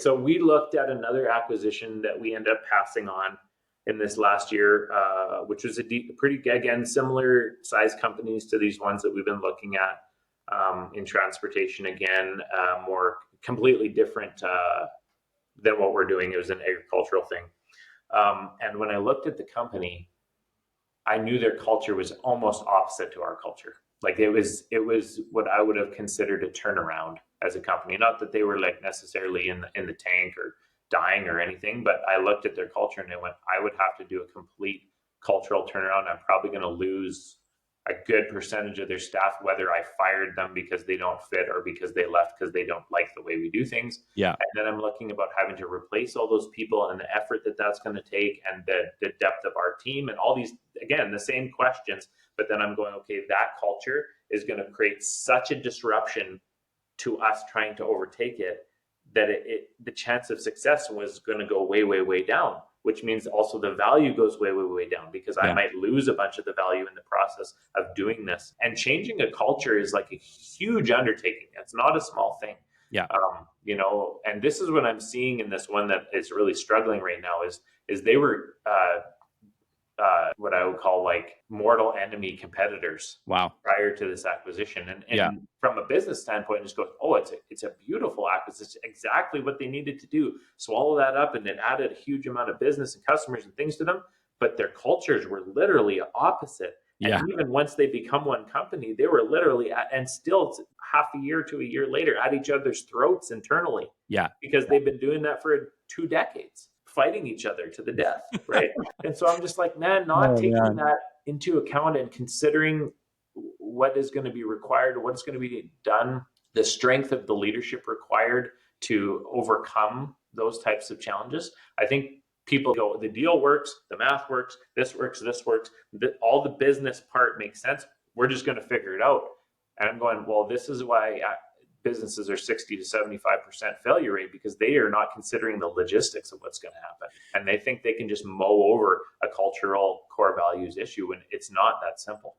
So we looked at another acquisition that we ended up passing on in this last year, which was pretty, again, similar size companies to these ones that we've been looking at in transportation. Again, more completely different than what we're doing. It was an agricultural thing. And when I looked at the company, I knew their culture was almost opposite to our culture. Like it was what I would have considered a turnaround as a company. Not that they were like necessarily in the tank or dying or anything, but I looked at their culture and I went, I would have to do a complete cultural turnaround. I'm probably going to lose a good percentage of their staff, whether I fired them because they don't fit or because they left because they don't like the way we do things. Yeah. And then I'm looking about having to replace all those people and the effort that that's going to take and the depth of our team and all these, again, the same questions. But then I'm going, okay, that culture is going to create such a disruption to us trying to overtake it that the chance of success was going to go way, way, way down, which means also the value goes way, way, way down because I might lose a bunch of the value in the process of doing this. And changing a culture is like a huge undertaking. It's not a small thing. Yeah. And this is what I'm seeing in this one that is really struggling right now is they were what I would call like mortal enemy competitors. Wow. Prior to this acquisition. And from a business standpoint, it just goes, oh, it's a beautiful acquisition. Exactly what they needed to do. Swallow that up, and it added a huge amount of business and customers and things to them. But their cultures were literally opposite. And even once they become one company, they were literally and still half a year to a year later at each other's throats internally. Yeah. Because they've been doing that for 2 decades, fighting each other to the death. Right. And so I'm just like, man, taking that into account and considering what is going to be required, what's going to be done, the strength of the leadership required to overcome those types of challenges. I think people go, the deal works, the math works, this works, all the business part makes sense. We're just going to figure it out. And I'm going, well, this is why businesses are 60 to 75% failure rate, because they are not considering the logistics of what's going to happen. And they think they can just mow over a cultural core values issue when it's not that simple.